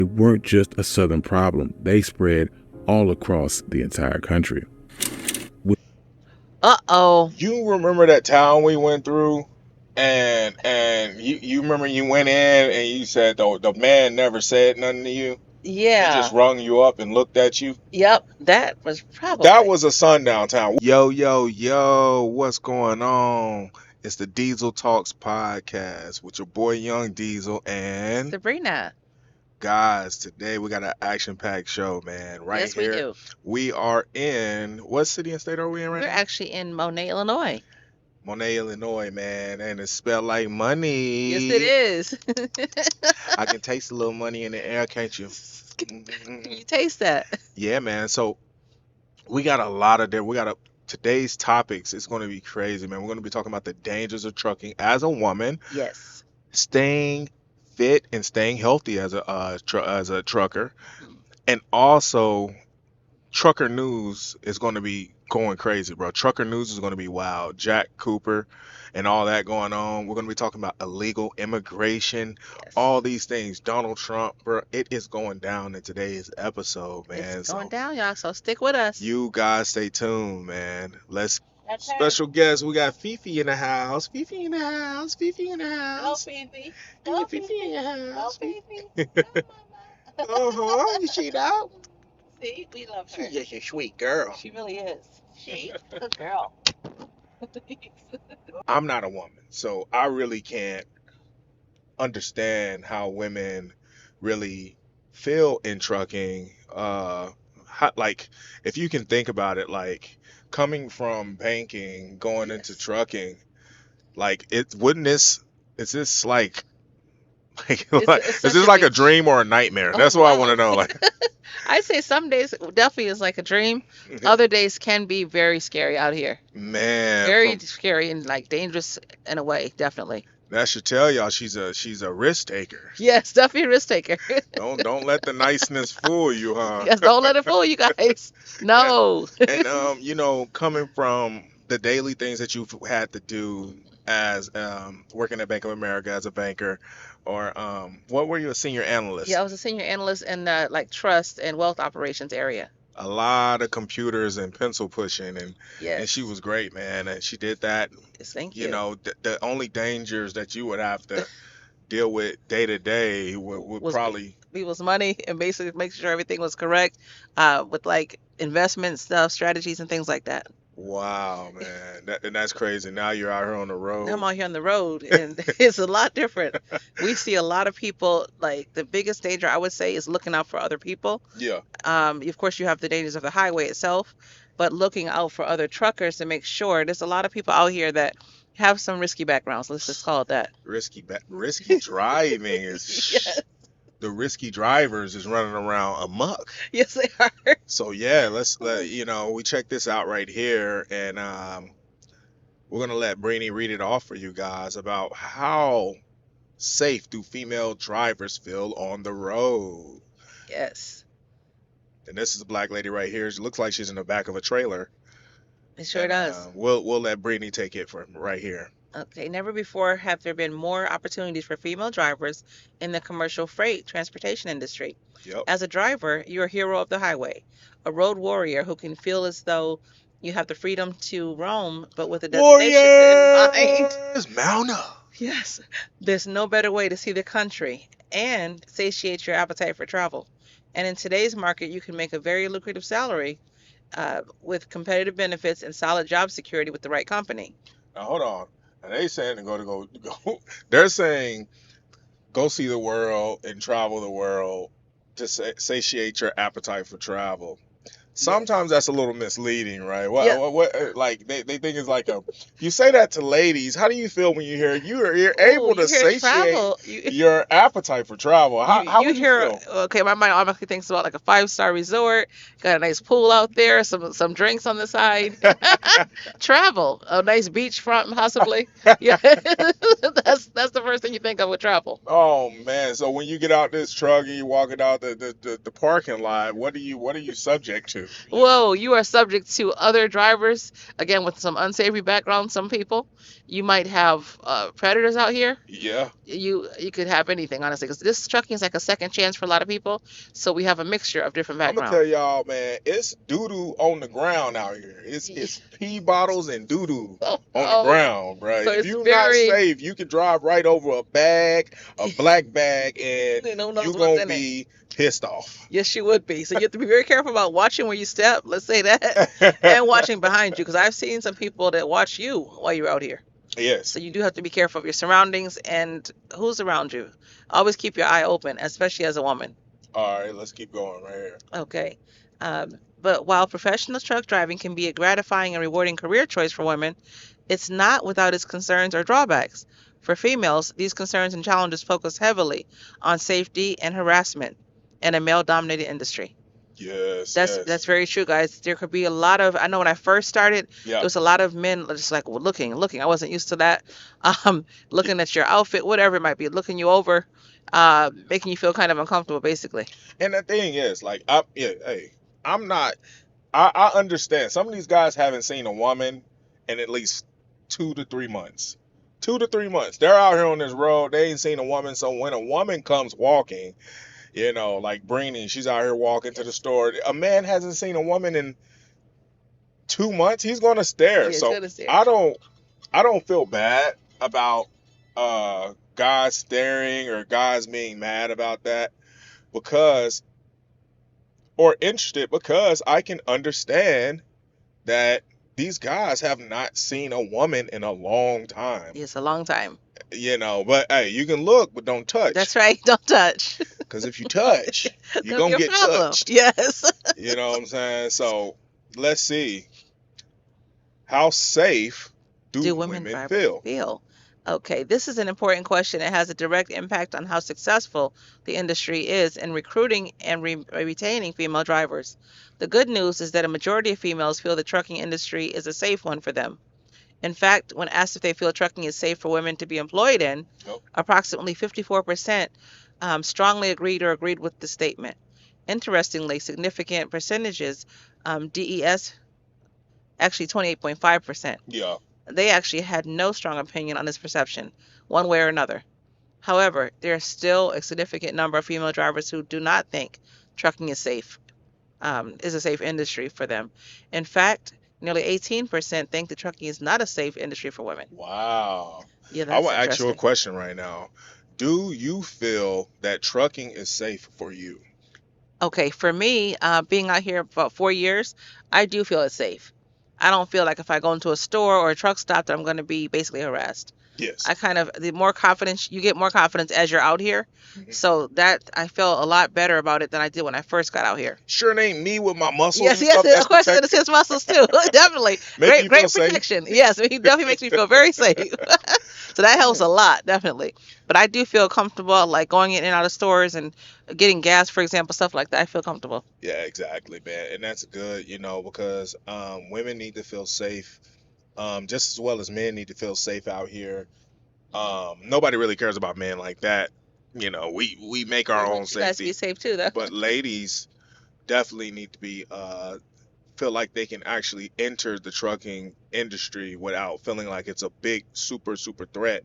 They weren't just a Southern problem. They spread all across the entire country. Uh-oh. You remember that town we went through, and you remember you went in and you said the man never said nothing to you. He just Yeah. rung you up and looked at you. Yep. That was That probably was a Sundown town. Yo, what's going on? It's the Diesel Talks podcast with your boy Young Diesel and Sabrina. guys. Today we got an action-packed show, man. Right Yes, we here, do. we are in what city and state are we in right We're now? actually in Monet, Illinois. Monet, Illinois, man, and it's spelled like money. Yes, it is. I can taste a little money in the air, can't you? Can you taste that? Yeah, man. So we got a lot of today's topics is going to be crazy, man. We're going to be talking about the dangers of trucking as a woman, Yes. staying fit and staying healthy as a trucker, and also trucker news is going to be going crazy, bro. Trucker news is going to be wild. Jack Cooper and all that going on. We're going to be talking about illegal immigration, Yes. all these things. Donald Trump, bro. It is going down in today's episode, man. It's going down, y'all, so stick with us. You guys stay tuned, man. That's her. Special guest. We got Fifi in the house. Fifi in the house. Fifi in the Hello, house. Phoebe. Hello, Fifi in the house. Phoebe. Uh-huh. You see that? See, we love her. She's just a sweet girl. She really is. She, good girl. I'm not a woman, so I really can't understand how women really feel in trucking. Like, if you can think about it, like coming from banking, going into Yes. trucking, like is this like It's is such this a like a big- dream or a nightmare? Oh, That's what I wow. want to know. Like, I'd say some days definitely is like a dream. Other days can be very scary out here. man, Very scary and like dangerous in a way, definitely. that should tell y'all she's a risk taker. Yes, definitely a risk taker. Don't let the niceness fool you, huh? Yes, don't let it fool you guys. No. And coming from the daily things that you've had to do as working at Bank of America as a banker, or what were you, a senior analyst? Yeah, I was a senior analyst in the like trust and wealth operations area. A lot of computers and pencil pushing, and Yes. she was great, man. And she did that. Yes, thank You you. know, the only dangers that you would have to deal with day to day would Was probably. people's money and basically make sure everything was correct with like investment stuff, strategies and things like that. Wow, man, that's crazy. Now you're out here on the road. I'm out here on the road and it's a lot different. We see a lot of people, like the biggest danger I would say is looking out for other people. Yeah. Of course, you have the dangers of the highway itself, but looking out for other truckers to make sure there's a lot of people out here that have some risky backgrounds. Let's just call it that. Risky driving is Yes. the risky drivers is running around amok. Yes, they are. So yeah, we check this out right here, and we're gonna let Brainy read it off for you guys about how safe do female drivers feel on the road. Yes, And this is a black lady right here. She looks like she's in the back of a trailer. it sure And, does. we'll let Brainy take it from right here. Okay, never before have there been more opportunities for female drivers in the commercial freight transportation industry. Yep. As a driver, you're a hero of the highway, a road warrior who can feel as though you have the freedom to roam, but with a destination in mind. Warriors, mount up. Yes, there's no better way to see the country and satiate your appetite for travel. And in today's market, you can make a very lucrative salary with competitive benefits and solid job security with the right company. Now hold on. And they saying to go. They're saying go see the world and travel the world to satiate your appetite for travel. Sometimes that's a little misleading, right? Yeah. What like they think it's like a. You say that to ladies. How do you feel when you hear you're able to you hear satiate travel. your appetite for travel? How would you feel? Okay, my mind automatically thinks about like a 5-star resort, got a nice pool out there, some drinks on the side. Travel, a nice beachfront possibly. Yeah, that's the first thing you think of with travel. Oh man! So when you get out this truck and you walking out the parking lot, what are you subject to? Whoa, you are subject to other drivers, again, with some unsavory background, some people. You might have predators out here. Yeah. You could have anything, honestly, because this trucking is like a second chance for a lot of people. So we have a mixture of different I'm gonna backgrounds. tell y'all, man, it's doo doo on the ground out here. It's pee bottles and doo doo on the Oh, ground, bro. so If it's you're not very, safe, you can drive right over a bag, a black bag, and you know, knows you're what's gonna in it. be pissed off. Yes, you would be. So you have to be very careful about watching where you step. Let's say that, and watching behind you, because I've seen some people that watch you while you're out here. Yes. So you do have to be careful of your surroundings and who's around you. Always keep your eye open, especially as a woman. All right, let's keep going right here. Okay. But while professional truck driving can be a gratifying and rewarding career choice for women, it's not without its concerns or drawbacks. For females, these concerns and challenges focus heavily on safety and harassment in a male-dominated industry. Yes, That's very true, guys. There could be a lot of. I know when I first started, yeah. there was a lot of men just like looking. I wasn't used to that. Looking at your outfit, whatever it might be, looking you over, making you feel kind of uncomfortable, basically. And the thing is, like, I'm not. I understand. Some of these guys haven't seen a woman in at least 2 to 3 months. 2 to 3 months. They're out here on this road. They ain't seen a woman. So when a woman comes walking, you know, like Brini, she's out here walking to the store. A man hasn't seen a woman in 2 months. He's gonna stare. He's So gonna stare. I don't feel bad about guys staring or guys being mad about that because or interested because I can understand that these guys have not seen a woman in a long time. It's a long time. You know, but hey, you can look, but don't touch. That's right. Don't touch. Because if you touch, you're That'll going to be a get problem. touched. Yes. You know what I'm saying? So let's see. How safe do women feel? Okay, this is an important question. It has a direct impact on how successful the industry is in recruiting and retaining female drivers. The good news is that a majority of females feel the trucking industry is a safe one for them. In fact, when asked if they feel trucking is safe for women to be employed in, approximately 54% strongly agreed with the statement. Interestingly, significant percentages, DES, actually 28.5%. Yeah. They actually had no strong opinion on this perception, one way or another. However, there is still a significant number of female drivers who do not think trucking is safe, is a safe industry for them. In fact, nearly 18% think that trucking is not a safe industry for women. Wow. Yeah, I that's want to ask you a interesting. question right now. Do you feel that trucking is safe for you? Okay, for me, being out here for about 4 years, I do feel it's safe. I don't feel like if I go into a store or a truck stop that I'm going to be basically harassed. Yes. I kind of, the more confidence, you get more confidence as you're out here. Mhm. So that, I felt a lot better about it than I did when I first got out here. Sure, it ain't me with my muscles. Yes, and yes, stuff that's of course, protected. it's his muscles too. Definitely. Make you feel Great safe. protection. Yes, he definitely makes me feel very safe. So that helps a lot, definitely. But I do feel comfortable, like going in and out of stores and getting gas, for example, stuff like that. I feel comfortable. Yeah, exactly, man. And that's good, you know, because women need to feel safe just as well as men need to feel safe out here. Nobody really cares about men like that. You know, we make our own You guys safety. be safe too, though. But ladies definitely need to be feel like they can actually enter the trucking industry without feeling like it's a big super threat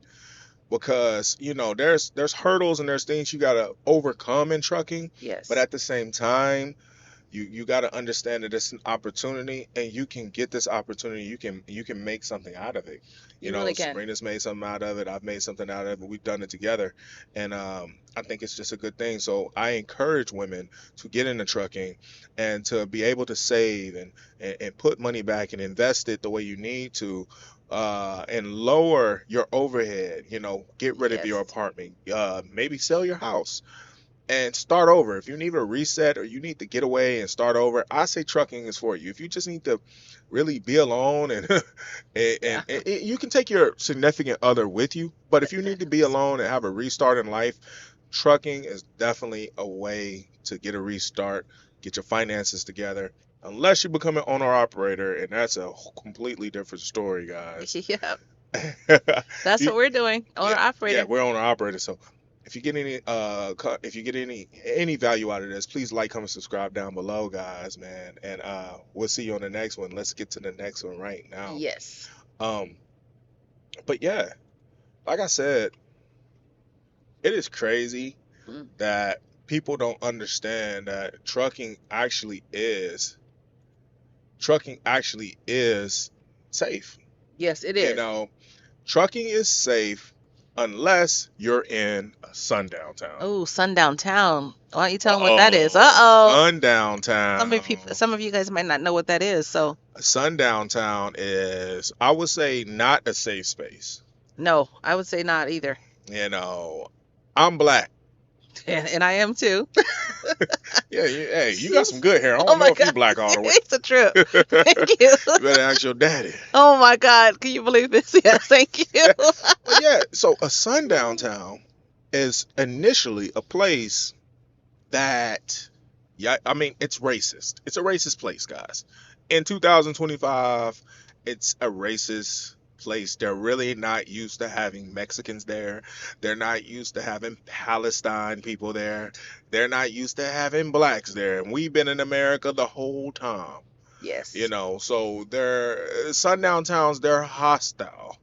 because you know there's hurdles and there's things you got to overcome in trucking, Yes. but at the same time you got to understand that it's an opportunity and you can get this opportunity, you can make something out of it. You know, really can. Sabrina's made something out of it, I've made something out of it, we've done it together, and I think it's just a good thing. So I encourage women to get into trucking and to be able to save and put money back and invest it the way you need to, and lower your overhead, you know, get rid of your Yes. apartment, maybe sell your house and start over. If you need a reset or you need to get away and start over, I say trucking is for you. If you just need to really be alone and Yeah. and you can take your significant other with you, but if you need to be alone and have a restart in life, trucking is definitely a way to get a restart, get your finances together. Unless you become an owner operator, and that's a completely different story, guys. Yeah. That's what we're doing. Owner operator. Yeah, we're owner operator. So if you get any value out of this, please like, comment, subscribe down below, guys, man. And we'll see you on the next one. Let's get to the next one right now. Yes. But yeah, like I said, it is crazy that people don't understand that trucking actually is safe. Yes, it is. You know, trucking is safe unless you're in a sundown town. Oh, Sundown Town. Why don't you tell them what that is? Uh-oh. Sundown town. Some of you guys might not know what that is, so. A sundown town is, I would say, not a safe space. No, I would say not either. You know, I'm black. And I am too. Yeah, hey, you got some good hair. I don't know if you black all the way. It's a trip. Thank you. You better ask your daddy. Oh my God, can you believe this? Yes, thank you. But yeah, so a sundown town is initially a place that, yeah, I mean, it's racist. It's a racist place, guys. In 2025, it's a racist place. They're really not used to having Mexicans there. They're not used to having Palestine people there. They're not used to having blacks there. And we've been in America the whole time. Yes. You know, so they're sundown towns, they're hostile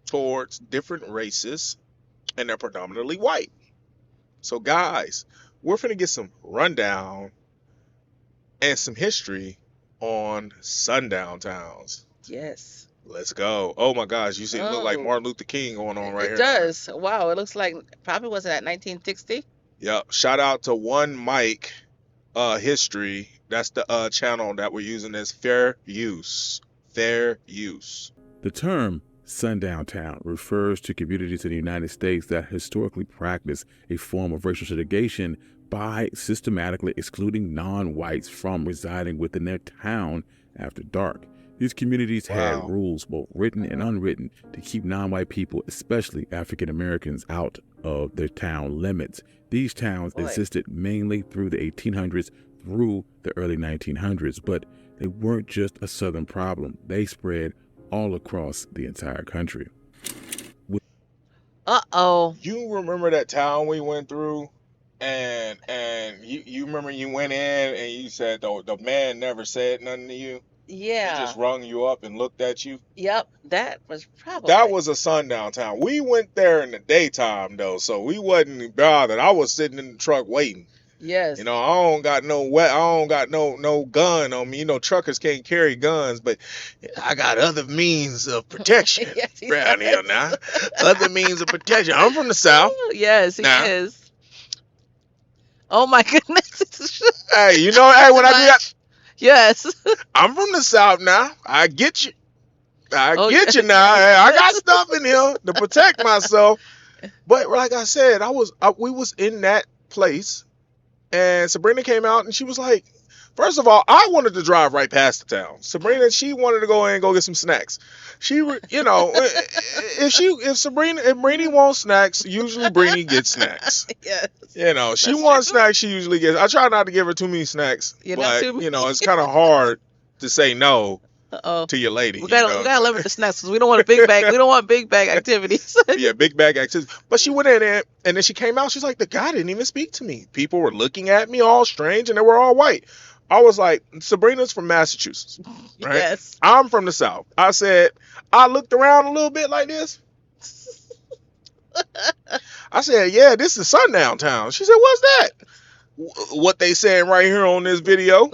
towards different races, and they're predominantly white. So guys, we're finna get some rundown and some history on sundown towns. Yes. Let's go. Oh my gosh, you see it look like Martin Luther King going on right here. It does. Wow, it looks like probably wasn't that 1960? Yep. Shout out to One Mike History. That's the channel that we're using as fair use. Fair use. The term sundown town refers to communities in the United States that historically practice a form of racial segregation by systematically excluding non-whites from residing within their town after dark. These communities had rules, both written and unwritten, to keep non-white people, especially African Americans, out of their town limits. These towns existed mainly through the 1800s through the early 1900s, but they weren't just a southern problem. They spread all across the entire country. Uh-oh. You remember that town we went through? And you remember you went in and you said the man never said nothing to you? Yeah. He just rung you up and looked at you? Yep, that was probably. That was a sundown town. We went there in the daytime though, so we wasn't bothered. I was sitting in the truck waiting. Yes. You know, I don't got no gun on me. You know, truckers can't carry guns, but I got other means of protection around here now. Other means of protection. I'm from the South. Yes, he is. Oh my goodness. Hey, you know, hey, when I do that. Yes. I'm from the South now. I get you. I get you now. Hey, I got stuff in here to protect myself. But like I said, we was in that place, and Sabrina came out and she was like, first of all, I wanted to drive right past the town. Sabrina, she wanted to go in and go get some snacks. You know, if Brini wants snacks, usually Brini gets snacks. Yes. You know, she wants snacks, she usually gets. I try not to give her too many snacks, but you know, it's kind of hard to say no to your lady. We gotta limit the snacks because we don't want a big bag. We don't want big bag activities. Yeah, big bag activities. But she went in there and then she came out. She's like, the guy didn't even speak to me. People were looking at me all strange and they were all white. I was like, Sabrina's from Massachusetts, right? Yes. I'm from the South. I said, I looked around a little bit like this. I said, yeah, this is sundown town. She said, what's that? What they saying right here on this video,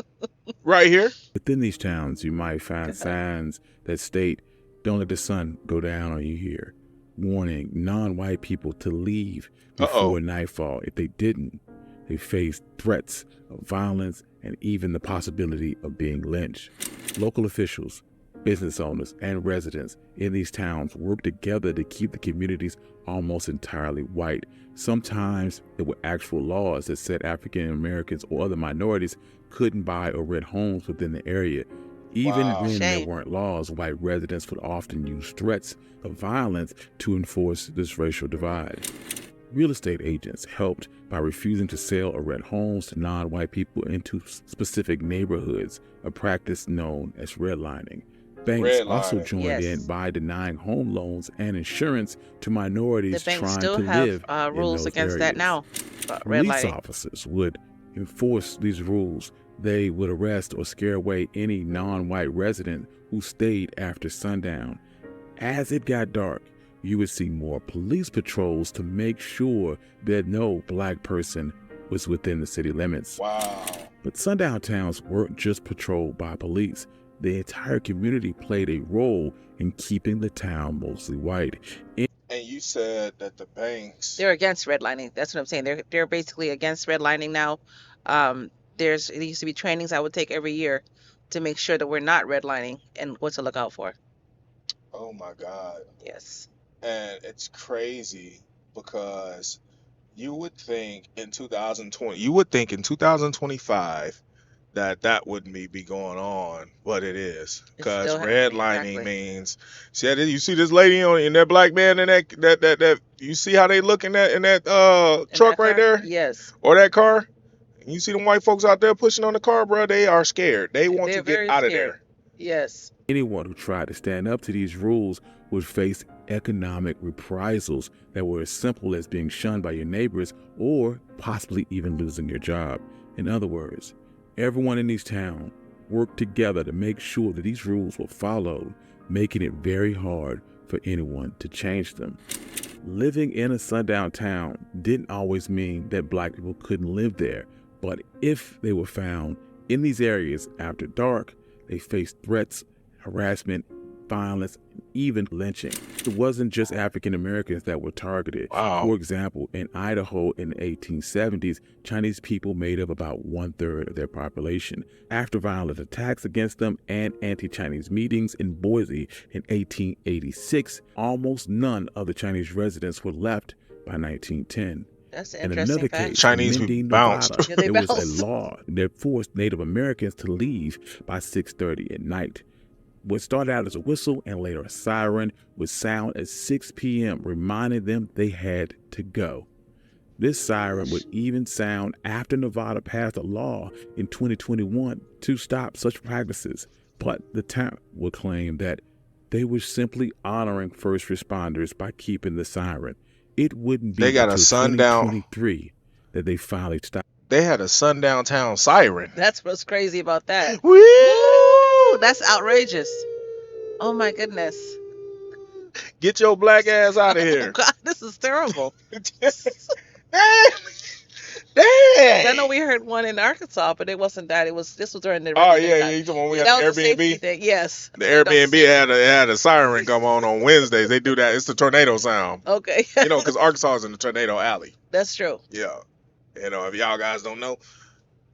right here. Within these towns, you might find signs that state, don't let the sun go down on you here. Warning non-white people to leave before nightfall. If they didn't, they faced threats of violence and even the possibility of being lynched. Local officials, business owners, and residents in these towns work together to keep the communities almost entirely white. Sometimes there were actual laws that said African Americans or other minorities couldn't buy or rent homes within the area. Even when there weren't laws, white residents would often use threats of violence to enforce this racial divide. Real estate agents helped by refusing to sell or rent homes to non-white people into specific neighborhoods, a practice known as redlining. Banks also joined in Yes. by denying home loans and insurance to The minorities banks trying still to have live in rules those against areas. that now. Police Redlining. officers would enforce these rules. They would arrest or scare away any non-white resident who stayed after sundown. As it got dark, you would see more police patrols to make sure that no black person was within the city limits. Wow. But sundown towns weren't just patrolled by police. The entire community played a role in keeping the town mostly white. And you said that the banks. They're against redlining. That's what I'm saying. They're basically against redlining now. There used to be trainings I would take every year to make sure that we're not redlining and what to look out for. Oh my God. Yes. And it's crazy because you would think in 2025 that wouldn't be going on, but it is, because redlining means, see, you see this lady in that black man in that you see how they look in that truck right there, yes, or that car, and you see them white folks out there pushing on the car, bro. They are scared. They want to get out of there. Yes. Anyone who tried to stand up to these rules would face economic reprisals that were as simple as being shunned by your neighbors or possibly even losing your job. In other words, everyone in these towns worked together to make sure that these rules were followed, making it very hard for anyone to change them. Living in a sundown town didn't always mean that black people couldn't live there, but if they were found in these areas after dark, they faced threats, harassment, violence, and even lynching. It wasn't just African Americans that were targeted. Wow. For example, in Idaho in the 1870s, Chinese people made up about 1/3 of their population. After violent attacks against them and anti-Chinese meetings in Boise in 1886, almost none of the Chinese residents were left by 1910. That's an In interesting another fact. case, Chinese in Mending, people bounced. Nevada, Yeah, they there was bounced. a law that forced Native Americans to leave by 6:30 at night. What started out as a whistle and later a siren would sound at 6 p.m., reminding them they had to go. This siren would even sound after Nevada passed a law in 2021 to stop such practices, but the town would claim that they were simply honoring first responders by keeping the siren. It wouldn't be They got a until sundown. 2023 that they finally stopped. They had a sundown town siren. That's what's crazy about that. Woo! Woo! That's outrageous. Oh my goodness. Get your black ass out of Oh here. God, this is terrible. Dang. I know we heard one in Arkansas, but it wasn't that. This was during the. Oh regular yeah, time. you talking about we Yeah, got that the was a safety Airbnb? thing. Yes. The Airbnb had a siren come on Wednesdays. They do that. It's the tornado sound. Okay. You know, because Arkansas is in the tornado alley. That's true. Yeah. You know, if y'all guys don't know,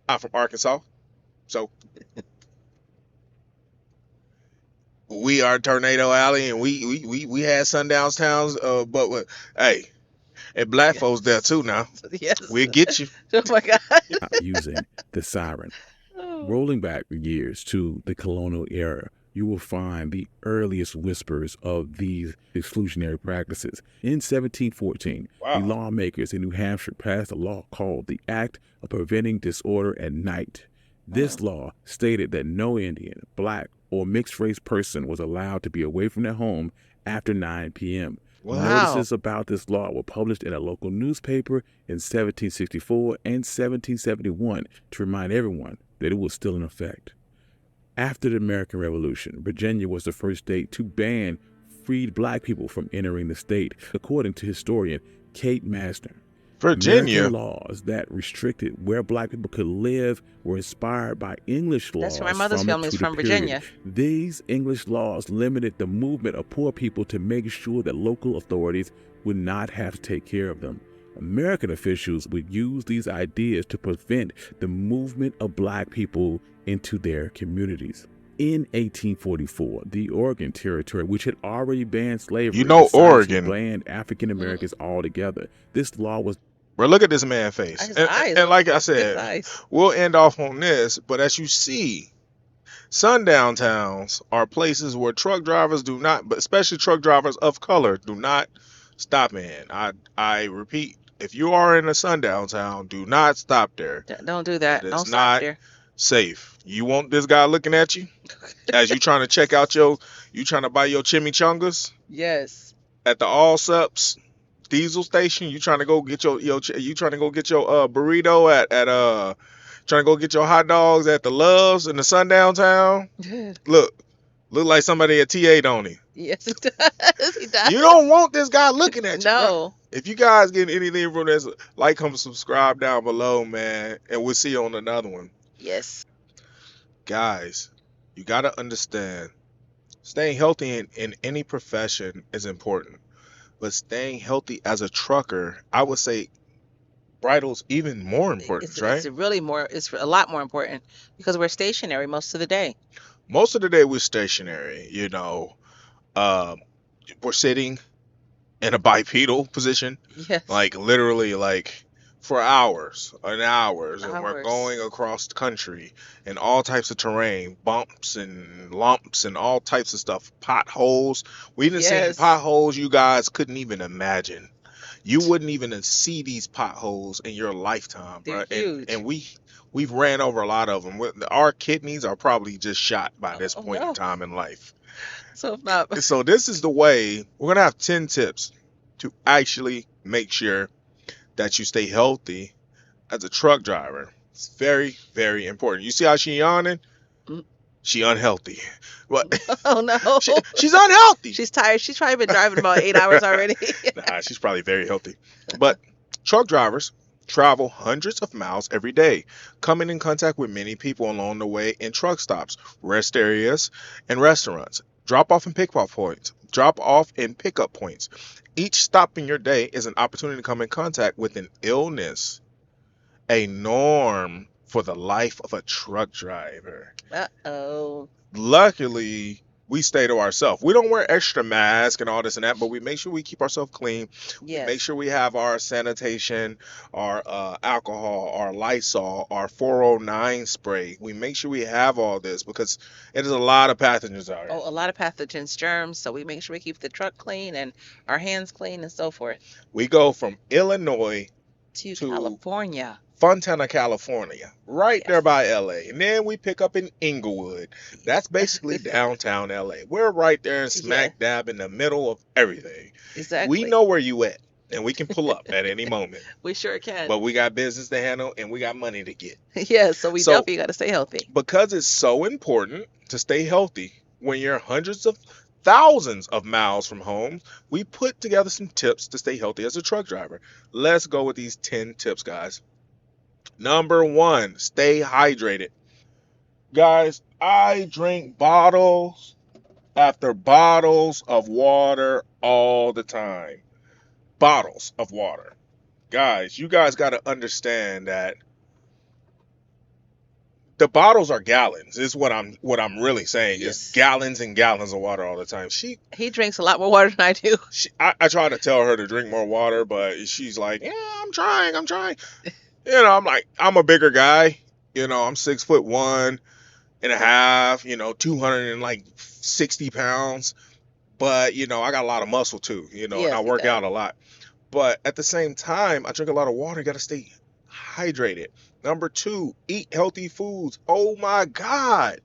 I'm from Arkansas, so we are tornado alley, and we had sundown towns. But hey, and black folks there too now. Yes. We'll get you. Oh my God. using the siren. Oh. Rolling back years to the colonial era, you will find the earliest whispers of these exclusionary practices. In 1714, Wow. the lawmakers in New Hampshire passed a law called the Act of Preventing Disorder at Night. This law stated that no Indian, black, or mixed-race person was allowed to be away from their home after 9 p.m. Wow. Notices about this law were published in a local newspaper in 1764 and 1771 to remind everyone that it was still in effect. After the American Revolution, Virginia was the first state to ban freed black people from entering the state, according to historian Kate Masner. Virginia. American laws that restricted where black people could live were inspired by English laws. That's where my mother's from the family is Tudor from, period. Virginia. These English laws limited the movement of poor people to make sure that local authorities would not have to take care of them. American officials would use these ideas to prevent the movement of black people into their communities. In 1844, the Oregon Territory, which had already banned slavery, You know decided to Oregon. ban African Americans altogether. This law was Bro, look at this man's face. His eyes. And like I His said, eyes. we'll end off on this, but as you see, sundown towns are places where truck drivers do not, but especially truck drivers of color, do not stop in. I repeat, if you are in a sundown town, do not stop there. Don't do that. That is Don't stop not- there. safe. You want this guy looking at you as you trying to check out you trying to buy your chimichangas Yes. at the All Subs diesel station. You trying to go get you trying to go get your burrito at trying to go get your hot dogs at the Loves in the Sundown town. Look like somebody at TA, don't he? Yes, it does. He does. You don't want this guy looking at you. Bro. No. If you guys get anything from this, like, comment, subscribe down below, man, and we'll see you on another one. Yes. Guys, you got to understand, staying healthy in any profession is important, but staying healthy as a trucker, I would say, bridle's even more important, right? It's really more. It's a lot more important because we're stationary most of the day. Most of the day we're stationary. You know, we're sitting in a bipedal position, Yes. like literally, like for hours and hours, and we're Hours. going across the country in all types of terrain, bumps and lumps and all types of stuff, potholes. We didn't see Yes. potholes you guys couldn't even imagine. You wouldn't even see these potholes in your lifetime, They're bro. huge. And we've ran over a lot of them. Our kidneys are probably just shot by this Oh, point no. in time in life. So if not, So this is the way we're gonna have 10 tips to actually make sure that you stay healthy as a truck driver. It's very, very important. You see how she yawning? Mm. She unhealthy. What? oh no, She's unhealthy. she's tired. She's probably been driving about 8 hours already. Nah, she's probably very healthy. But truck drivers travel hundreds of miles every day, coming in contact with many people along the way in truck stops, rest areas, and restaurants. Drop off and pickup points. Each stop in your day is an opportunity to come in contact with an illness, a norm for the life of a truck driver. Uh-oh. Luckily, we stay to ourselves. We don't wear extra masks and all this and that, but we make sure we keep ourselves clean. Yes. Make sure we have our sanitation, our alcohol, our Lysol, our 409 spray. We make sure we have all this because it is a lot of pathogens out here. Oh, a lot of pathogens, germs. So we make sure we keep the truck clean and our hands clean and so forth. We go from Illinois To to California. Fontana, California, right Yes. there by LA. And then we pick up in Inglewood. That's basically downtown LA. We're right there smack dab in the middle of everything. Exactly. We know where you at, and we can pull up at any moment. We sure can. But we got business to handle, and we got money to get. Yeah, so we definitely got to stay healthy. Because it's so important to stay healthy when you're hundreds of thousands of miles from home, we put together some tips to stay healthy as a truck driver. Let's go with these 10 tips, guys. Number 1, stay hydrated. Guys, I drink bottles after bottles of water all the time. Bottles of water. Guys, you guys got to understand that the bottles are gallons. Is what I'm really saying. Yes. It's gallons and gallons of water all the time. He drinks a lot more water than I do. I try to tell her to drink more water, but she's like, yeah, I'm trying. You know, I'm like, I'm a bigger guy. You know, I'm 6'1.5", 260 pounds. But, you know, I got a lot of muscle too, and Yes, I he work does. out a lot. But at the same time, I drink a lot of water. You got to stay hydrated. Number 2, eat healthy foods. Oh my God.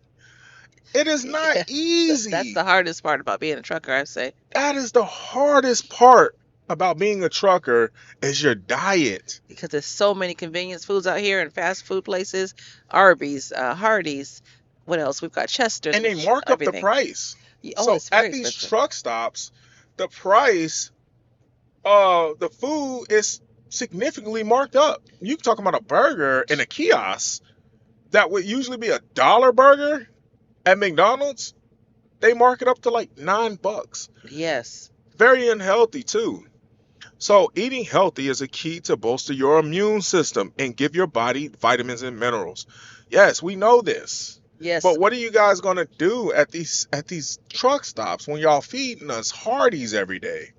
It is not Yeah. easy. That's the hardest part about being a trucker, I say. That is the hardest part about being a trucker is your diet. Because there's so many convenience foods out here and fast food places. Arby's, Hardee's. What else? We've got Chester. And they mark up the everything. price. Oh, So it's very at these expensive. truck stops, the price of the food is significantly marked up. You talking about a burger in a kiosk that would usually be $1 burger at McDonald's. They mark it up to like $9. Yes. Very unhealthy too. So eating healthy is a key to bolster your immune system and give your body vitamins and minerals. Yes, we know this. Yes. But what are you guys gonna do at these truck stops when y'all feeding us Hardee's every day?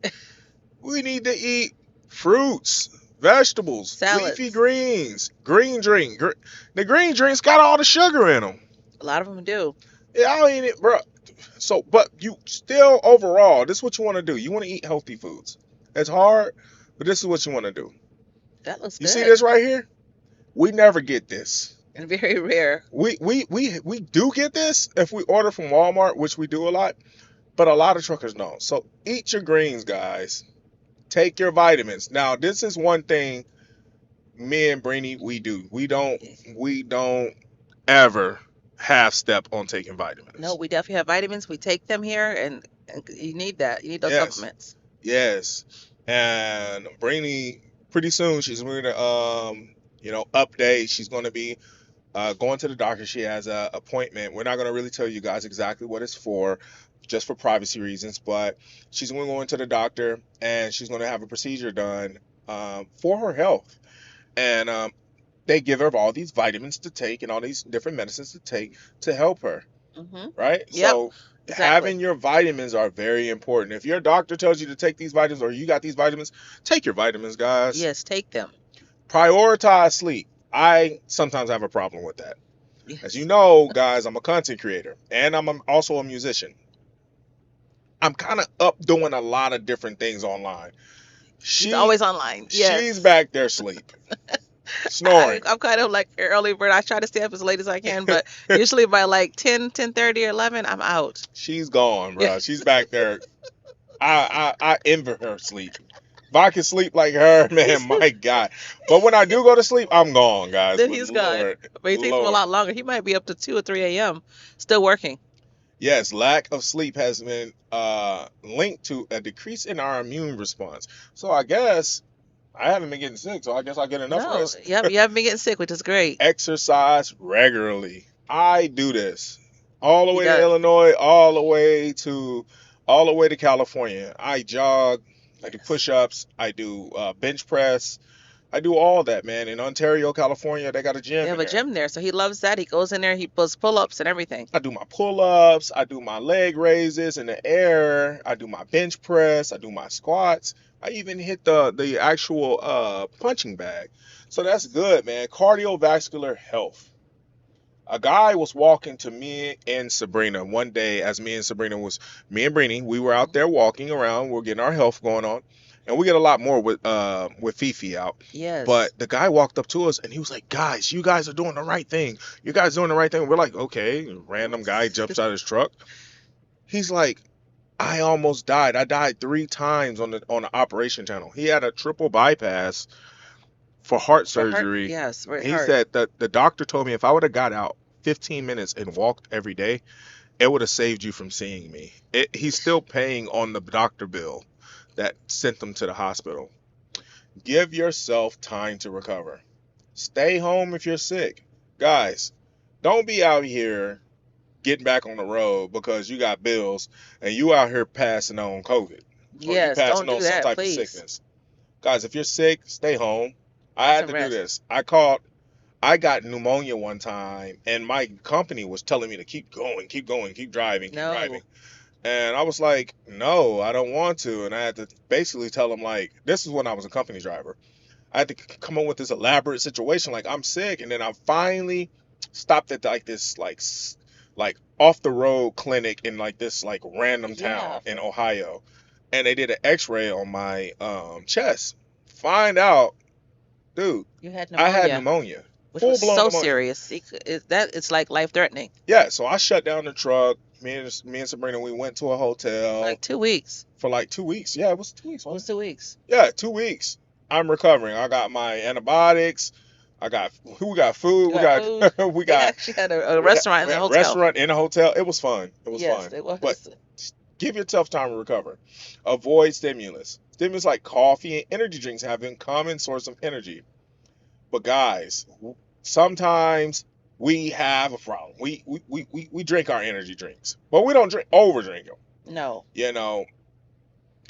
We need to eat fruits, vegetables, Salads. leafy greens, green drink. The green drinks got all the sugar in them. A lot of them do. Yeah, I ain't it, bro. So, but you still overall, this is what you want to do. You want to eat healthy foods. It's hard, but this is what you want to do. That looks You good. see this right here? We never get this And very rare. We do get this if we order from Walmart, which we do a lot, but a lot of truckers don't. So eat your greens, guys. Take your vitamins. Now, this is one thing me and Brainy we do. We don't ever half step on taking vitamins. No, we definitely have vitamins. We take them here, and you need that. You need those Yes. supplements. Yes. And Brainy, pretty soon she's going to update. She's going to be going to the doctor. She has an appointment. We're not going to really tell you guys exactly what it's for, just for privacy reasons. But she's going to go into the doctor and she's going to have a procedure done for her health. And they give her all these vitamins to take and all these different medicines to take to help her. Mm-hmm. Right? Yep. So Exactly. having your vitamins are very important. If your doctor tells you to take these vitamins or you got these vitamins, take your vitamins, guys. Yes, take them. Prioritize sleep. I sometimes have a problem with that. Yes. As you know, guys, I'm a content creator and I'm also a musician. I'm kind of up doing a lot of different things online. She's always online. Yes. She's back there sleep. Snoring. I'm kind of like an early bird. I try to stay up as late as I can, but usually by like 10, 10:30 or 11, I'm out. She's gone, bro. She's back there. I envy her sleep. If I could sleep like her, man, my God. But when I do go to sleep, I'm gone, guys. Then he's gone. But he takes him a lot longer. He might be up to 2 or 3 a.m. still working. Yes, lack of sleep has been linked to a decrease in our immune response. So I guess I haven't been getting sick, so I guess I get enough rest. Yep, you haven't been getting sick, which is great. Exercise regularly. I do this all the way to Illinois, all the way to California. I jog, I do push-ups, I do bench press, I do all that, man. In Ontario, California, they got a gym. They have a gym there, so he loves that. He goes in there, he does pull-ups and everything. I do my pull-ups, I do my leg raises in the air, I do my bench press, I do my squats. I even hit the actual punching bag. So that's good, man. Cardiovascular health. A guy was walking to me and Sabrina one day as me and Brini, we were out there walking around. We're getting our health going on. And we get a lot more with Fifi out. Yes. But the guy walked up to us and he was like, guys, you guys are doing the right thing. You guys doing the right thing. We're like, okay. Random guy jumps out of his truck. He's like, I almost died. I died 3 times on the operation channel. He had a triple bypass for heart surgery. Yes, right. He said that the doctor told me if I would have got out 15 minutes and walked every day, it would have saved you from seeing me. He's still paying on the doctor bill that sent him to the hospital. Give yourself time to recover. Stay home if you're sick. Guys, don't be out here getting back on the road because you got bills and you out here passing on COVID. Yes, passing don't on do that, some type please. of sickness. Guys, if you're sick, stay home. I had to do this. I got pneumonia one time and my company was telling me to keep going, keep driving, driving. And I was like, no, I don't want to. And I had to basically tell them, like, this is when I was a company driver. I had to come up with this elaborate situation, like I'm sick. And then I finally stopped at like this like off the road clinic in like this like random town in Ohio. And they did an x-ray on my chest. Find out, dude, I had pneumonia. Which was so serious. It's like life-threatening. Yeah, so I shut down the truck. Me and Sabrina, we went to a hotel. Like 2 weeks. For like 2 weeks. Yeah, it was 2 weeks. It was 2 weeks. Yeah, 2 weeks. I'm recovering. I got my antibiotics. We got food. We actually had a restaurant in the hotel. Restaurant in a hotel. It was fun. It was fun. It was. But give yourself time to recover. Avoid stimulus. Stimulus like coffee and energy drinks have a common source of energy. But guys, sometimes we have a problem. We drink our energy drinks, but we don't overdrink them. No. You know.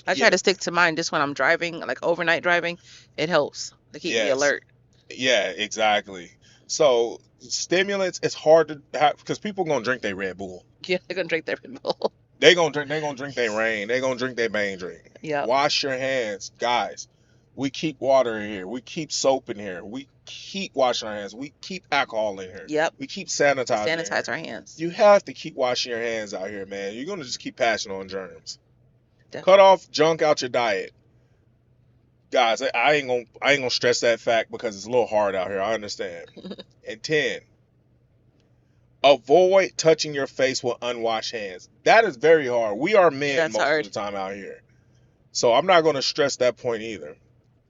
I try to stick to mine just when I'm driving, like overnight driving. It helps to keep me alert. Yeah, exactly. So stimulants, it's hard to have because people gonna drink their Red Bull. Yeah, they're gonna drink their Red Bull. They gonna drink their Rain. They gonna drink their Bang drink. Yeah. Wash your hands, guys. We keep water in here. We keep soap in here. We keep washing our hands. We keep alcohol in here. Yep. We keep sanitizing. Sanitize our hands. You have to keep washing your hands out here, man. You're gonna just keep passing on germs. Definitely. Cut off junk out your diet. Guys, I ain't gonna stress that fact because it's a little hard out here. I understand. And 10, Avoid touching your face with unwashed hands. That is very hard. We are men That's most hard. of the time out here. So I'm not going to stress that point either.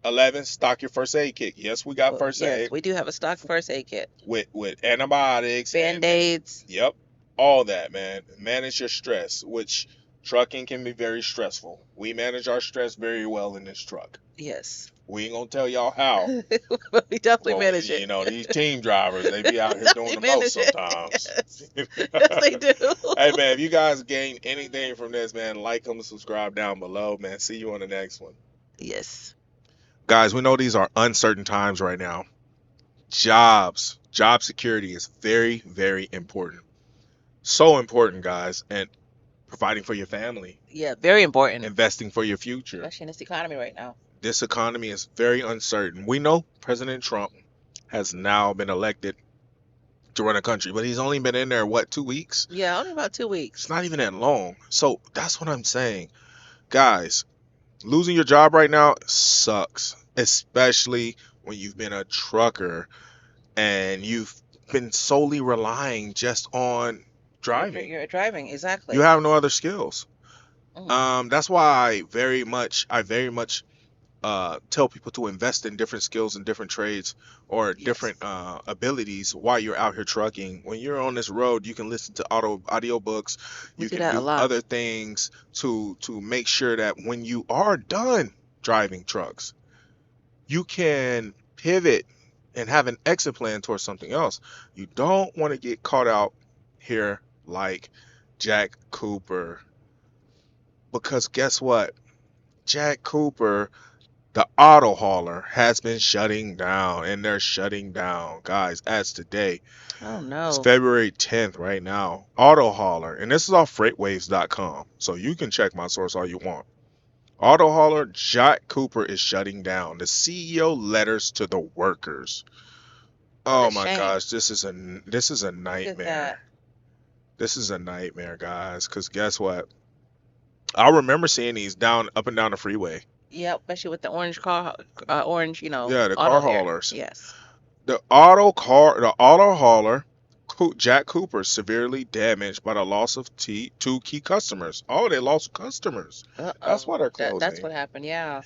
11, stock your first aid kit. Yes, we got first Yes, aid we do have a stock first aid kit. with antibiotics, Band-Aids. Yep, all that, man. Manage your stress, which trucking can be very stressful. We manage our stress very well in this truck. Yes. We ain't gonna tell y'all how. But we definitely Well, manage it. you know, these team drivers, they be out here doing the most sometimes. Yes. Yes, they do. Hey, man, if you guys gain anything from this, man, like, comment, subscribe down below, man. See you on the next one. Yes. Guys, we know these are uncertain times right now. Job security is very, very important. So important, guys. And providing for your family. Yeah, very important. Investing for your future. Especially in this economy right now. This economy is very uncertain. We know President Trump has now been elected to run a country, but he's only been in there, what, 2 weeks? Yeah, only about 2 weeks. It's not even that long. So that's what I'm saying. Guys, losing your job right now sucks, especially when you've been a trucker and you've been solely relying just on driving. You're driving, exactly. You have no other skills. That's why I very much tell people to invest in different skills and different trades or different abilities while you're out here trucking. When you're on this road, you can listen to audiobooks. You can do other things to make sure that when you are done driving trucks, you can pivot and have an exit plan towards something else. You don't want to get caught out here like Jack Cooper, because guess what? Jack Cooper, the auto hauler, has been shutting down, and they're shutting down, guys, as today. Oh no. It's February 10th right now. Auto hauler, and this is off freightwaves.com, so you can check my source all you want. Auto hauler Jack Cooper is shutting down. The CEO letters to the workers. Oh my gosh, this is a nightmare. This is a nightmare, guys, because guess what? I remember seeing these up and down the freeway. Yeah, especially with the orange car, you know. Yeah, the car haulers. Yes. The auto hauler, Jack Cooper, severely damaged by the loss of 2 key customers. Oh, they lost customers. That's why they're closing. That's what happened, yeah.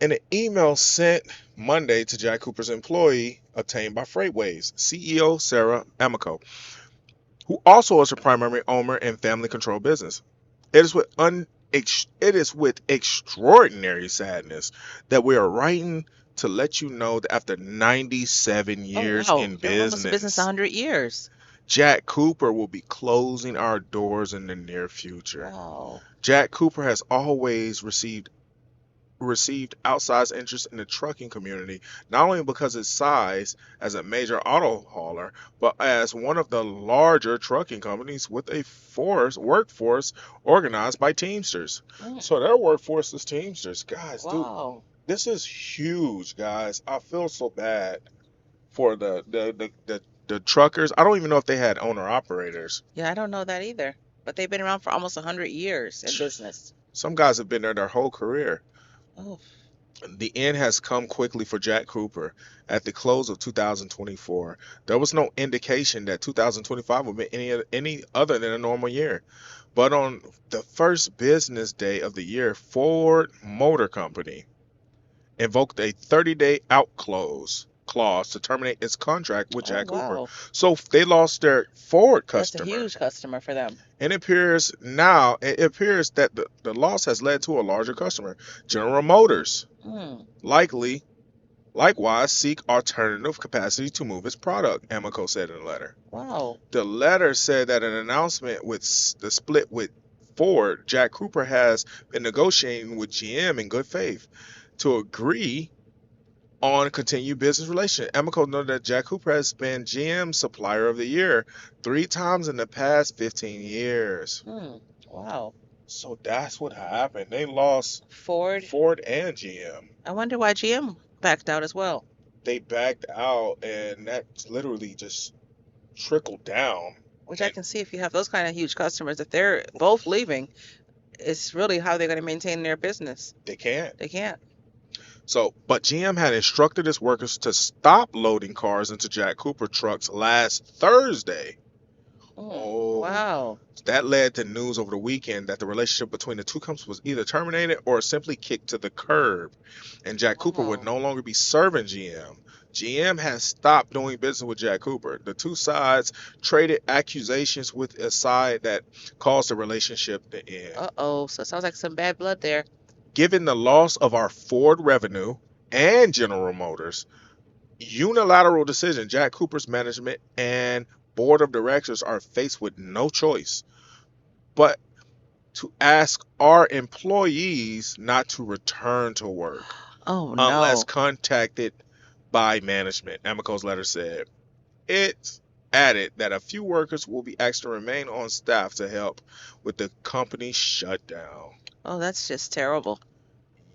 In an email sent Monday to Jack Cooper's employee obtained by Freightways, CEO Sarah Amico, who also is a primary owner in family control business. It is with extraordinary sadness that we are writing to let you know that after 97 years in business, 100 years, Jack Cooper will be closing our doors in the near future. Wow. Jack Cooper has always received outsized interest in the trucking community, not only because of its size as a major auto hauler, but as one of the larger trucking companies with a workforce organized by Teamsters. So their workforce is Teamsters. Guys, wow. Dude, this is huge, guys. I feel so bad for the truckers. I don't even know if they had owner-operators. Yeah, I don't know that either. But they've been around for almost 100 years in business. Some guys have been there their whole career. Oh. The end has come quickly for Jack Cooper. At the close of 2024, there was no indication that 2025 would be any other than a normal year. But on the first business day of the year, Ford Motor Company invoked a 30-day out clause to terminate its contract with Jack Cooper. So they lost their Ford customer. That's a huge customer for them. And it appears that the loss has led to a larger customer. General Motors likewise seek alternative capacity to move its product, Amico said in a letter. Wow. The letter said that an announcement with the split with Ford, Jack Cooper has been negotiating with GM in good faith to agree on continued business relations. Amico noted that Jack Cooper has been GM Supplier of the Year 3 times in the past 15 years. Wow. So that's what happened. They lost Ford and GM. I wonder why GM backed out as well. They backed out, and that's literally just trickled down. Which I can see if you have those kind of huge customers, if they're both leaving, it's really how they're going to maintain their business. They can't. So, but GM had instructed its workers to stop loading cars into Jack Cooper trucks last Thursday. Wow. That led to news over the weekend that the relationship between the two companies was either terminated or simply kicked to the curb, and Jack Cooper would no longer be serving GM. GM has stopped doing business with Jack Cooper. The two sides traded accusations with a side that caused the relationship to end. So it sounds like some bad blood there. Given the loss of our Ford revenue and General Motors, unilateral decision, Jack Cooper's management and board of directors are faced with no choice but to ask our employees not to return to work unless contacted by management, Amico's letter said. It added that a few workers will be asked to remain on staff to help with the company's shutdown. Oh, that's just terrible.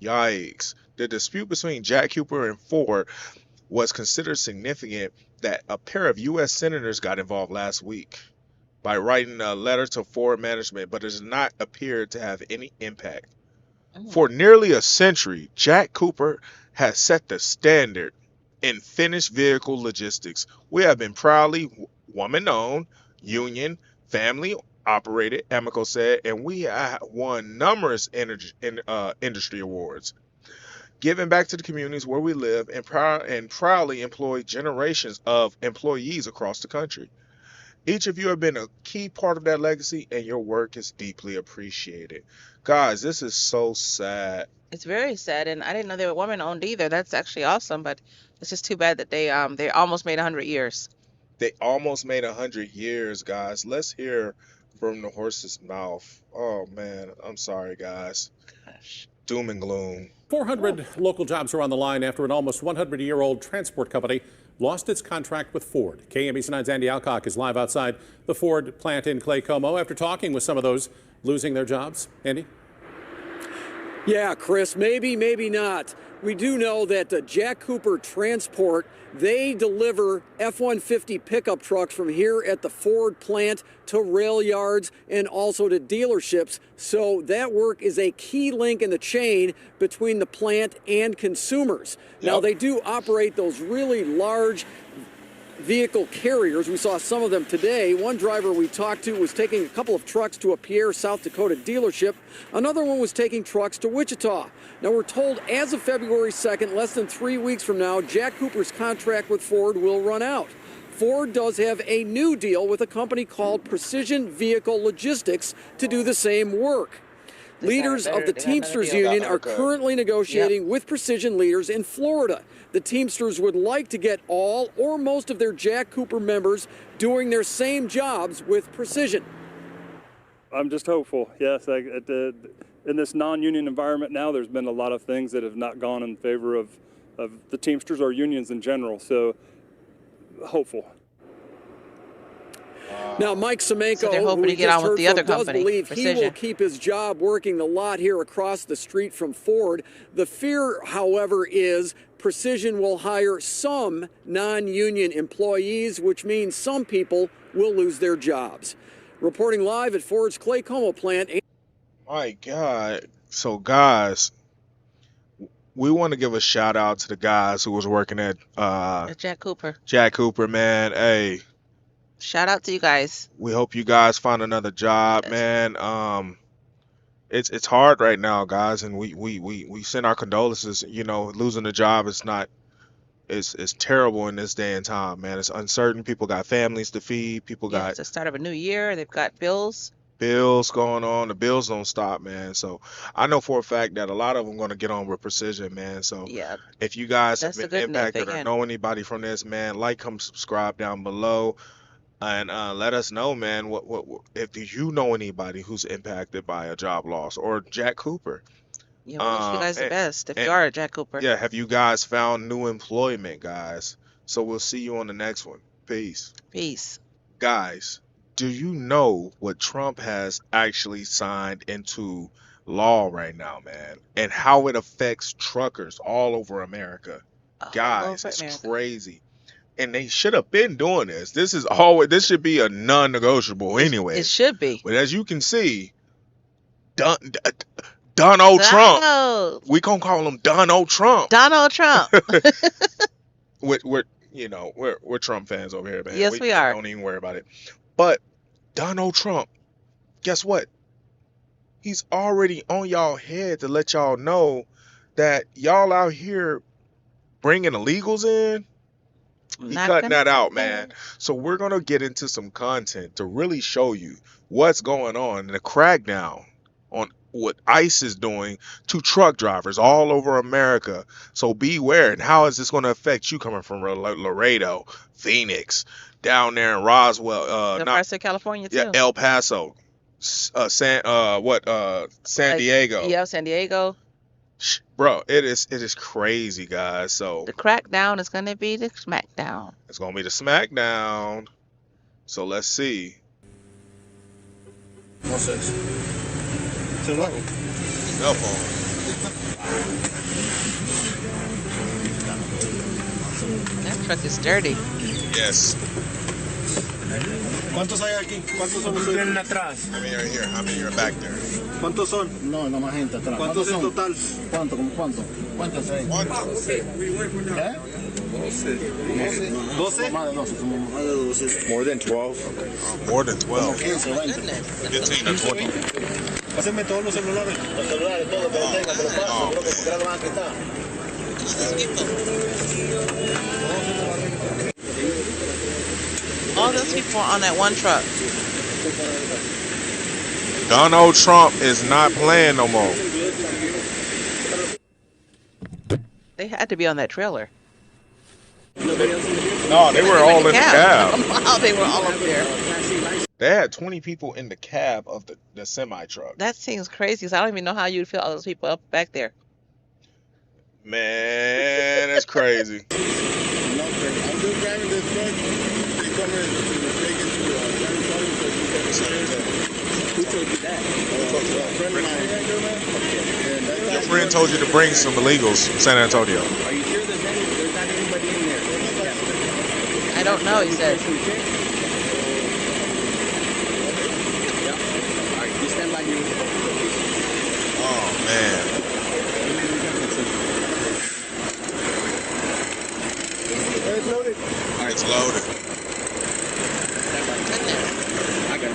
Yikes. The dispute between Jack Cooper and Ford was considered significant that a pair of U.S. senators got involved last week by writing a letter to Ford management, but it does not appear to have any impact. For nearly a century, Jack Cooper has set the standard in finished vehicle logistics. We have been proudly woman-owned, union, family-operated, Amico said, and we have won numerous industry awards, giving back to the communities where we live, and proudly employed generations of employees across the country. Each of you have been a key part of that legacy, and your work is deeply appreciated. Guys, this is so sad. It's very sad, and I didn't know they were woman-owned either. That's actually awesome, but it's just too bad that they almost made 100 years. They almost made 100 years, guys. Let's hear from the horse's mouth. Oh, man. I'm sorry, guys. Gosh. Doom and gloom. 400 local jobs are on the line after an almost 100-year-old transport company lost its contract with Ford. KMBC 9's Andy Alcock is live outside the Ford plant in Clay Como after talking with some of those losing their jobs. Andy? Yeah, Chris, maybe, maybe not. We do know that Jack Cooper Transport, they deliver F-150 pickup trucks from here at the Ford plant to rail yards and also to dealerships. So that work is a key link in the chain between the plant and consumers. Yep. Now, they do operate those really large vehicle carriers. We saw some of them today. One driver we talked to was taking a couple of trucks to a Pierre, South Dakota dealership. Another one was taking trucks to Wichita. Now, we're told as of February 2nd, less than 3 weeks from now, Jack Cooper's contract with Ford will run out. Ford does have a new deal with a company called Precision Vehicle Logistics to do the same work. Leaders of the Teamsters Union are currently negotiating with Precision leaders in Florida. The Teamsters would like to get all or most of their Jack Cooper members doing their same jobs with Precision. I'm just hopeful, yes. In this non-union environment now, there's been a lot of things that have not gone in favor of the Teamsters or unions in general, so hopeful. Now, Mike Semenko, so they're hoping to get on with the other company, does believe he will keep his job working the lot here across the street from Ford. The fear, however, is Precision will hire some non-union employees, which means some people will lose their jobs. Reporting live at Ford's Clay Como plant. My God. So, guys, we want to give a shout out to the guys who was working at Jack Cooper. Jack Cooper, man. Hey. Shout out to you guys. We hope you guys find another job, man. It's hard right now, guys, and we send our condolences. You know, losing a job is not it's terrible in this day and time, man. It's uncertain. People got families to feed. People got it's the start of a new year. They've got bills going on. The bills don't stop, man. So I know for a fact that a lot of them going to get on with Precision, man. So yeah, if you guys have been impacted or know anybody from this, man, like, come subscribe down below. And let us know, man, what if you know anybody who's impacted by a job loss or Jack Cooper. Yeah, wish you guys the best if you are a Jack Cooper. Yeah, have you guys found new employment, guys? So we'll see you on the next one. Peace. Peace. Guys, do you know what Trump has actually signed into law right now, man? And how it affects truckers all over America? Guys, it's crazy. And they should have been doing this. This should be a non-negotiable anyway. It should be. But as you can see, Donald Trump. We gonna call him Donald Trump. Donald Trump. we're Trump fans over here, man. Yes, we are. Don't even worry about it. But Donald Trump, guess what? He's already on y'all head to let y'all know that y'all out here bringing illegals in. He cutting that out, man. So we're going to get into some content to really show you what's going on in the crackdown on what ICE is doing to truck drivers all over America. So beware. And how is this going to affect you coming from Laredo, Phoenix, down there in Roswell, parts of California too. yeah, El Paso, San Diego. Yeah, San Diego. Bro, it is crazy, guys. So The crackdown is going to be the smackdown. it's gonna be the smackdown. So let's see. What's this? Too low. Cell phone. That truck is dirty. Yes. ¿Cuántos hay aquí? ¿Cuántos son ustedes? Vienen atrás. How many are here? How many are back there? ¿Cuántos son? No, no más gente atrás. ¿Cuántos en total? ¿Cuánto? ¿Cómo cuánto? ¿Cuántos hay? ¿Cuántos? ¿Eh? 12. Más de 12. Somos más de 12. More than 12. More than 12. 15, 20. 15 to 20. Pásenme todos los celulares. Los celulares, todo, que lo tengan, que lo pasen. Creo que porque ahora lo van a quitar. All those people are on that one truck. Donald Trump is not playing no more. They had to be on that trailer. No, they were all in the cab. Wow, they were all up there. They had 20 people in the cab of the semi truck. That seems crazy because I don't even know how you'd feel all those people up back there. Man, that's crazy. I'm just driving this truck. They come in to take it to Who told you that? Your friend told you to bring some illegals from San Antonio. Are you sure there's not anybody in there? I don't know, he said. All right, you stand by you. Oh, man. It's loaded. All right, it's loaded. I got it.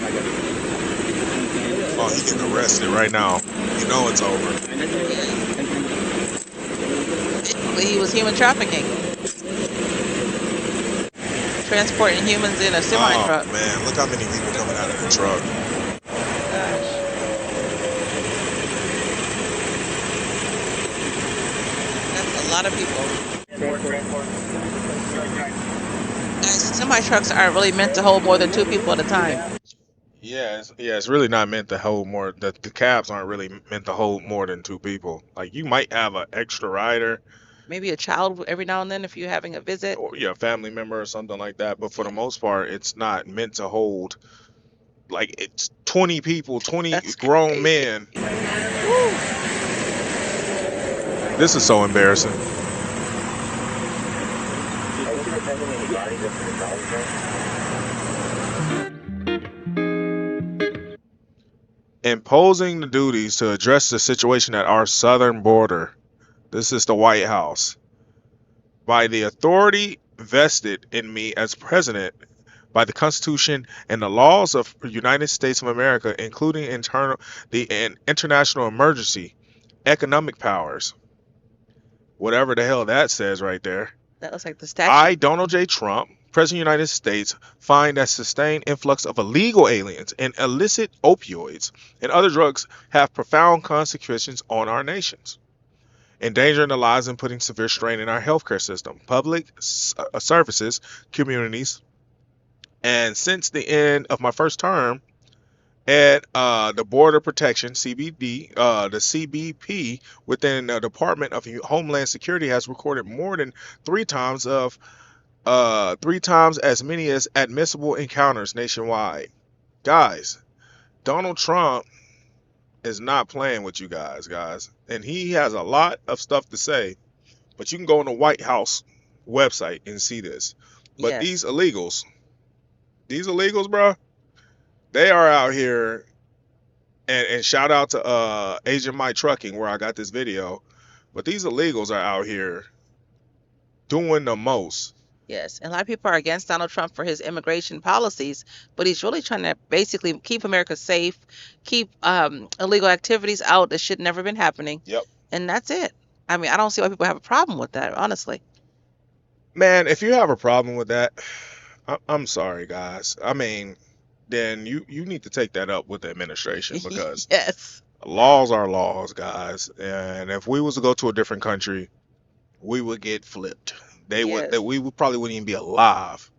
Oh, he's getting arrested right now. You know it's over. He was human trafficking. Transporting humans in a semi-truck. Oh, man, look how many people coming out of the truck. That's a lot of people. Guys, semi-trucks aren't really meant to hold more than 2 people at a time. Yeah, it's really not meant to hold more. The cabs aren't really meant to hold more than 2 people. Like, you might have an extra rider. Maybe a child every now and then if you're having a visit. Or a family member or something like that. But for the most part, it's not meant to hold, like, it's 20 people, 20 That's grown crazy. men. Woo. This is so embarrassing. Imposing the duties to address the situation at our southern border. This is the White House. By the authority vested in me as president by the Constitution and the laws of the United States of America, including international emergency, economic powers. Whatever the hell that says right there. That looks like the statue. I, Donald J. Trump, President of the United States, find that sustained influx of illegal aliens and illicit opioids and other drugs have profound consequences on our nations, endangering the lives and putting severe strain in our healthcare system, public services, communities. And since the end of my first term at the Border Protection, CBD, the CBP within the Department of Homeland Security has recorded more than 3 times as many as admissible encounters nationwide. Guys, Donald Trump is not playing with you guys, and he has a lot of stuff to say, but you can go on the White House website and see this. But Yes. these illegals, bro, they are out here, and shout out to Agent Mike Trucking where I got this video, but these illegals are out here doing the most. Yes, and a lot of people are against Donald Trump for his immigration policies, but he's really trying to basically keep America safe, keep illegal activities out that should never been happening, Yep. and that's it. I mean, I don't see why people have a problem with that, honestly. Man, if you have a problem with that, I'm sorry, guys. I mean, then you need to take that up with the administration because Yes. laws are laws, guys. And if we was to go to a different country, we would get flipped. Yes. We would probably wouldn't even be alive,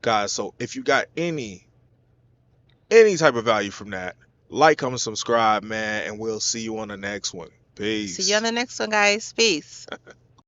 guys. So if you got any type of value from that, like, comment, subscribe, man, and we'll see you on the next one. Peace. See you on the next one, guys. Peace.